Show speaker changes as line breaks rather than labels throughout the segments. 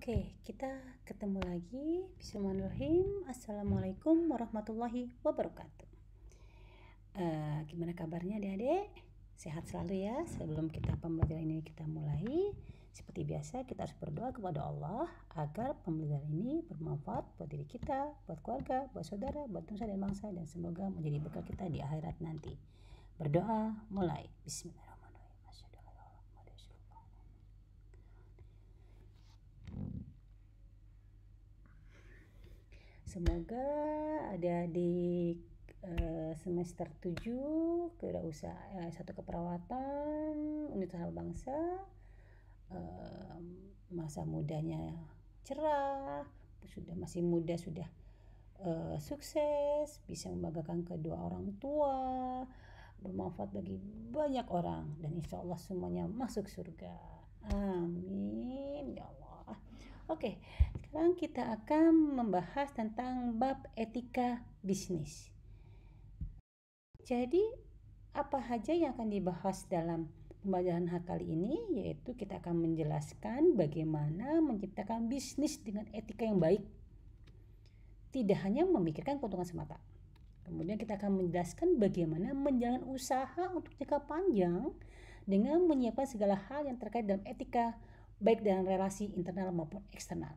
Oke, kita ketemu lagi. Bismillahirrahmanirrahim. Assalamualaikum warahmatullahi wabarakatuh. Gimana kabarnya adik-adik? Sehat selalu ya. Sebelum pembelajaran ini kita mulai, seperti biasa kita harus berdoa kepada Allah agar pembelajaran ini bermanfaat buat diri kita, buat keluarga, buat saudara, buat nusa dan bangsa, dan semoga menjadi bekal kita di akhirat nanti. Berdoa mulai. Bismillahirrahmanirrahim. Semoga adik-adik semester 7 kewirausahaan 1 keperawatan Universitas Bangsa masa mudanya cerah, masih muda sudah sukses, bisa membanggakan kedua orang tua, bermanfaat bagi banyak orang, dan insya Allah semuanya masuk surga. Amin ya Allah. Oke, sekarang kita akan membahas tentang bab etika bisnis. Jadi, apa saja yang akan dibahas dalam pembelajaran kali ini, yaitu kita akan menjelaskan bagaimana menciptakan bisnis dengan etika yang baik. Tidak hanya memikirkan keuntungan semata. Kemudian kita akan menjelaskan bagaimana menjalankan usaha untuk jangka panjang dengan menyiapkan segala hal yang terkait dalam etika, baik dalam relasi internal maupun eksternal.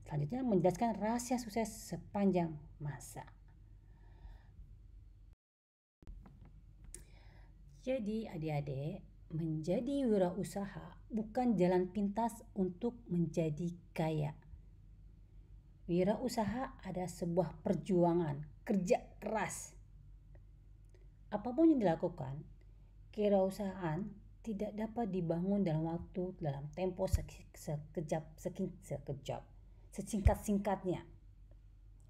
Selanjutnya menjelaskan rahasia sukses sepanjang masa. Jadi adik-adik, menjadi wirausaha bukan jalan pintas untuk menjadi kaya. Wirausaha adalah sebuah perjuangan, kerja keras. Apapun yang dilakukan, kewirausahaan tidak dapat dibangun dalam tempo sesingkat-singkatnya.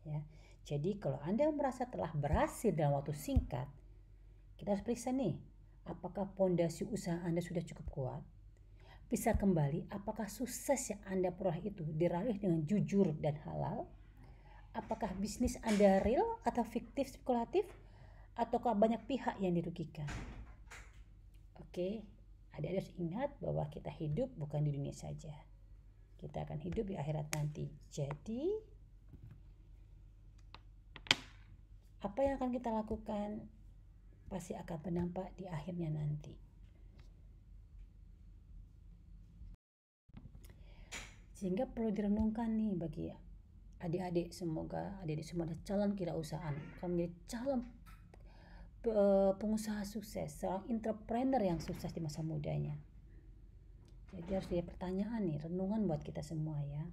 Ya. Jadi kalau Anda merasa telah berhasil dalam waktu singkat, kita harus periksa nih, apakah pondasi usaha Anda sudah cukup kuat? Bisa kembali, apakah sukses yang Anda peroleh itu diraih dengan jujur dan halal? Apakah bisnis Anda real atau fiktif spekulatif? Ataukah banyak pihak yang dirugikan? Oke, adik-adik harus ingat bahwa kita hidup bukan di dunia saja. Kita akan hidup di akhirat nanti. Jadi, apa yang akan kita lakukan pasti akan berdampak di akhirnya nanti. Sehingga perlu direnungkan nih bagi adik-adik, semoga adik-adik semua ada calon kewirausahaan, akan menjadi calon pengusaha sukses, seorang entrepreneur yang sukses di masa mudanya. Jadi harus ada pertanyaan nih, renungan buat kita semua ya.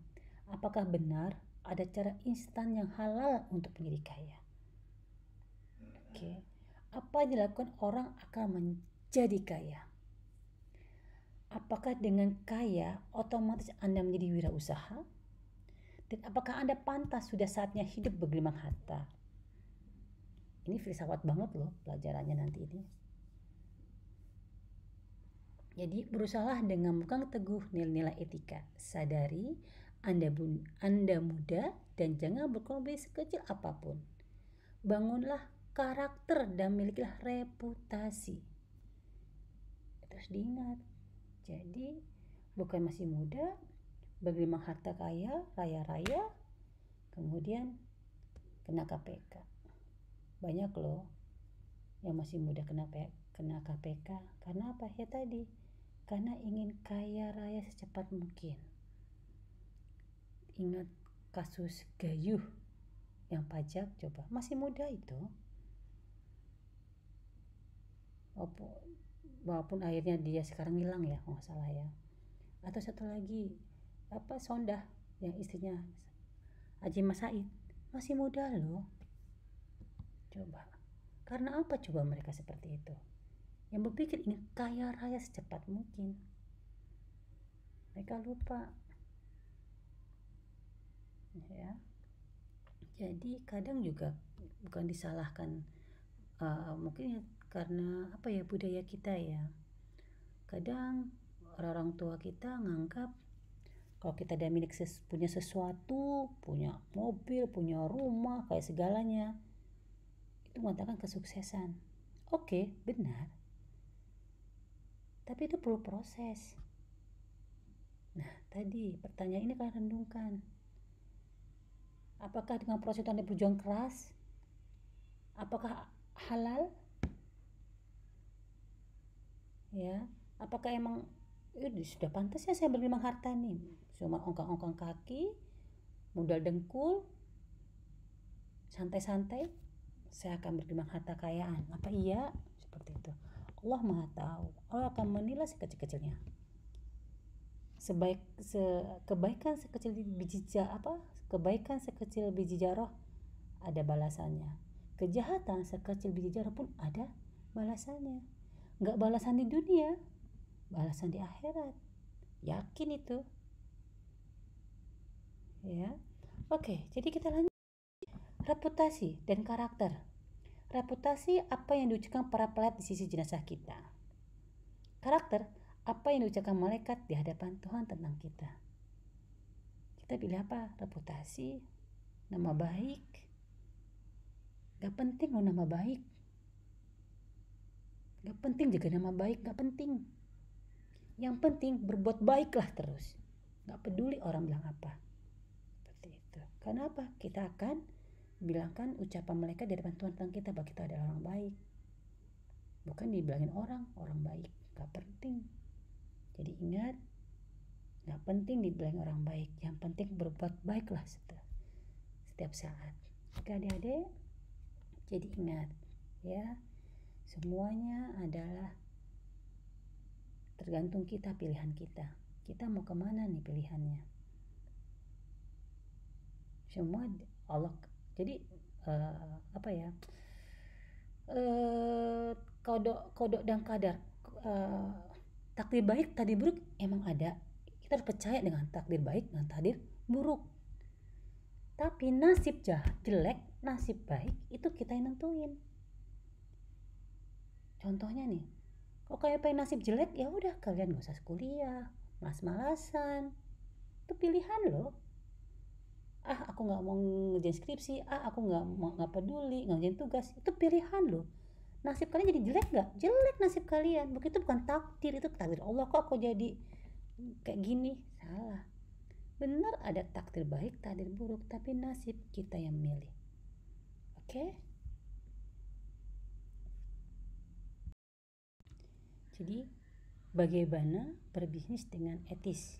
Apakah benar ada cara instan yang halal untuk menjadi kaya? Oke. Apa yang dilakukan orang akan menjadi kaya? Apakah dengan kaya otomatis Anda menjadi wirausaha? Dan apakah Anda pantas sudah saatnya hidup bergelimang harta? Ini filsafat banget loh pelajarannya nanti ini. Jadi berusahalah dengan memegang teguh nilai-nilai etika. Sadari Anda muda dan jangan berkompromi sekecil apapun. Bangunlah karakter dan milikilah reputasi. Terus diingat. Jadi bukan masih muda, bergelimang harta kaya, raya-raya, kemudian kena KPK. Banyak loh yang masih muda kena KPK. Karena apa ya tadi? Karena ingin kaya raya secepat mungkin. Ingat kasus Gayuh yang pajak, coba masih muda itu. Walaupun akhirnya dia sekarang hilang ya, nggak salah ya. Atau satu lagi, Sondah yang istrinya Haji Mas Said, masih muda loh. Coba, karena apa coba mereka seperti itu? Yang berpikir ingin kaya raya secepat mungkin. Mereka lupa. Ya. Jadi kadang juga bukan disalahkan, mungkin karena budaya kita ya. Kadang orang tua kita nganggap kalau kita udah punya sesuatu, punya mobil, punya rumah, kayak segalanya, itu mengatakan kesuksesan. Oke, benar. Tapi itu perlu proses. Nah, tadi pertanyaan ini kalian renungkan. Apakah dengan proses itu Anda berjuang keras? Apakah halal? Ya, apakah emang sudah pantas ya saya bergelimang harta nih? Cuma ongkang-ongkang kaki, modal dengkul, santai-santai, saya akan bergelimang harta kekayaan. Apa iya? Seperti itu. Allah Maha tahu. Allah akan menilai sekecil-kecilnya. Kebaikan sekecil biji jarah ada balasannya. Kejahatan sekecil biji jarah pun ada balasannya. Nggak balasan di dunia, balasan di akhirat. Yakin itu. Ya. Oke, jadi kita lanjut. Reputasi dan karakter. Reputasi apa yang diucapkan para pelayat di sisi jenazah kita. Karakter apa yang diucapkan malaikat di hadapan Tuhan tentang kita. Kita pilih apa? Reputasi, nama baik. Gak penting loh nama baik. Gak penting jaga nama baik, gak penting. Yang penting berbuat baiklah terus. Gak peduli orang bilang apa. Seperti itu. Karena apa? Kita akan bilangkan ucapan mereka di hadapan Tuhan tentang kita bahwa kita adalah orang baik. Bukan dibilangin orang baik. Gak penting. Jadi ingat, gak penting dibilangin orang baik. Yang penting berbuat baiklah setiap saat. Oke adik-adik, jadi ingat ya, semuanya adalah tergantung kita, pilihan kita. Kita mau kemana nih pilihannya? Semua Allah. Jadi kodok dan kadar, takdir baik, takdir buruk emang ada. Kita harus percaya dengan takdir baik dan takdir buruk. Tapi nasib jelek, nasib baik itu kita yang nentuin. Contohnya nih, kalau kayak pengen nasib jelek, ya udah kalian gak usah kuliah, malas-malasan. Itu pilihan loh. Aku nggak mau ngerjain skripsi, aku nggak peduli ngerjain tugas. Itu pilihan loh. Nasib kalian jadi jelek nggak? Jelek nasib kalian. Begitu bukan takdir, itu takdir Allah. Kok aku jadi kayak gini? Salah. Benar ada takdir baik, takdir buruk, tapi nasib kita yang milih. Oke? Jadi, bagaimana berbisnis dengan etis?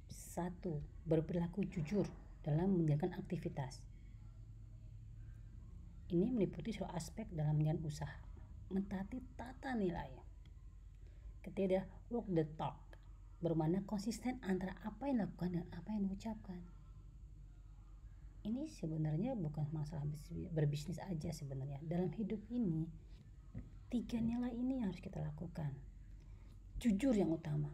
1. Berperilaku jujur dalam menjalankan aktivitas. Ini meliputi seluruh aspek dalam menjalankan usaha. Mentaati tata nilai. Ketiga, walk the talk. Bermakna konsisten antara apa yang dilakukan dan apa yang diucapkan. Ini sebenarnya bukan masalah berbisnis aja sebenarnya. Dalam hidup ini, 3 nilai ini yang harus kita lakukan. Jujur yang utama.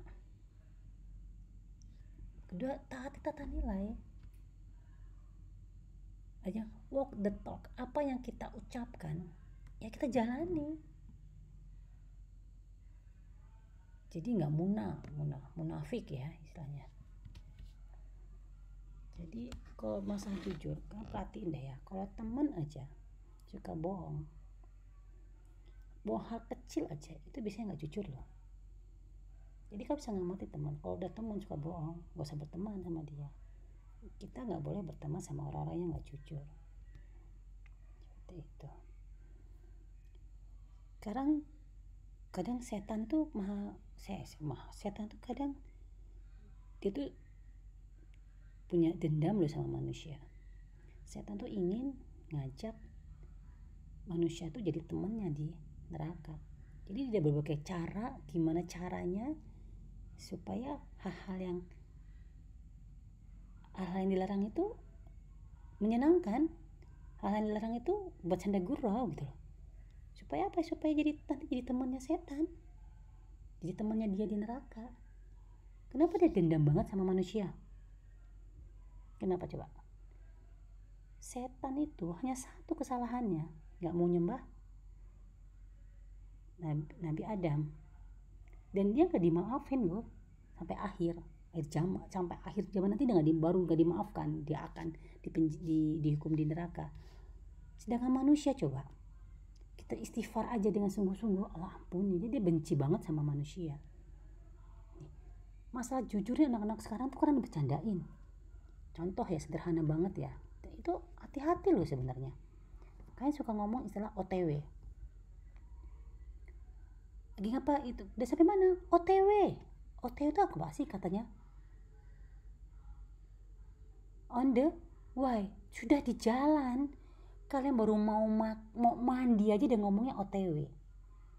Kedua, taati tata nilai. Aja walk the talk. Apa yang kita ucapkan, ya kita jalani. Jadi nggak munafik ya istilahnya. Jadi kalau masalah jujur, kamu perhatiin deh ya. Kalau temen aja suka bohong hal kecil aja, itu biasanya nggak jujur loh. Jadi kamu bisa ngamati teman. Kalau udah teman suka bohong, gak usah berteman sama dia. Kita nggak boleh berteman sama orang-orang yang nggak jujur. Seperti itu. Kadang setan tuh setan tuh kadang dia tuh punya dendam loh sama manusia. Setan tuh ingin ngajak manusia tuh jadi temannya di neraka. Jadi dia berbagai cara, gimana caranya supaya hal-hal yang dilarang itu menyenangkan, hal-hal yang dilarang itu buat canda gurau gitu loh. Supaya apa? Supaya nanti jadi temannya setan, jadi temannya dia di neraka. Kenapa dia dendam banget sama manusia? Kenapa coba? Setan itu hanya satu kesalahannya, gak mau nyembah Nabi Adam, dan dia gak dimaafin loh sampai akhir zaman nanti dia baru gak dimaafkan, dia akan dihukum di neraka. Sedangkan manusia, coba kita istighfar aja dengan sungguh-sungguh, Allah ampuni, dia benci banget sama manusia. masalah jujurnya anak-anak sekarang tuh karena bercandain. Contoh ya sederhana banget ya, itu hati-hati loh sebenarnya. Kalian suka ngomong istilah OTW. Lagi ngapa itu? Udah sampai mana? OTW. OTW itu apa sih katanya? On the way. Sudah di jalan. Kalian baru mau mandi aja dan ngomongnya OTW.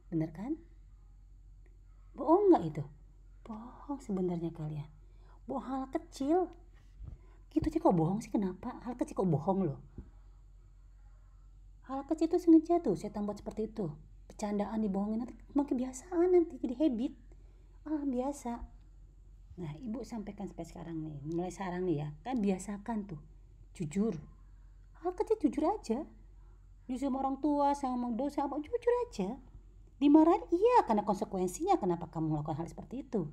Bener kan? Bohong nggak itu? Bohong sebenarnya kalian. Bohong hal kecil. Gitu aja kok bohong sih, kenapa? Hal kecil kok bohong loh. Hal kecil itu sengaja tuh saya buat seperti itu. Bercandaan dibohongin nanti makin kebiasaan, nanti jadi habit. Biasa. Nah, ibu sampaikan sampai sekarang nih, mulai sekarang nih ya, kan biasakan tuh jujur. Hal kecil jujur aja. Jujur sama orang tua, sama dosa, apa jujur aja. Dimarahin iya karena konsekuensinya, kenapa kamu melakukan hal seperti itu.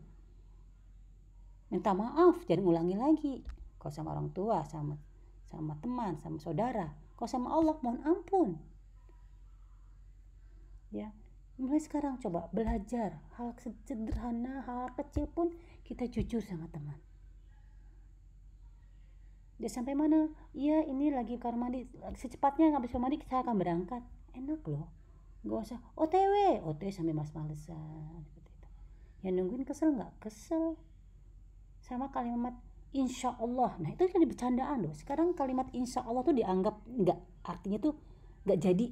Minta maaf, jangan ulangi lagi. Kalau sama orang tua, sama teman, sama saudara. Kalau sama Allah, mohon ampun. Ya, mulai sekarang coba belajar hal sederhana, hal kecil pun kita jujur sama teman. Dia sampai mana? Iya, ini lagi kamar mandi. Secepatnya habis mandi saya akan berangkat. Enak loh. Gak usah OTW sampai males-malesan. Yang nungguin kesel nggak? Kesel. Sama kalimat insya Allah. Nah itu jadi bercandaan loh. Sekarang kalimat insya Allah tuh dianggap nggak, artinya tuh nggak jadi.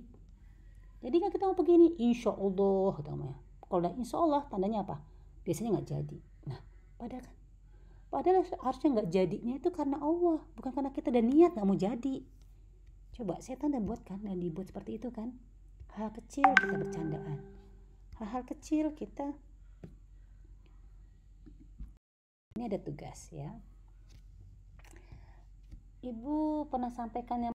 Jadi kan kita mau begini insya Allah namanya. Kalau udah insya Allah tandanya apa? Biasanya nggak jadi. Nah padahal harusnya nggak jadinya itu karena Allah, bukan karena kita ada niat nggak mau jadi. Coba setan udah buat kan, dan dibuat seperti itu kan. Hal kecil kita bercandaan, hal-hal kecil kita. Ini ada tugas ya. Ibu pernah sampaikan yang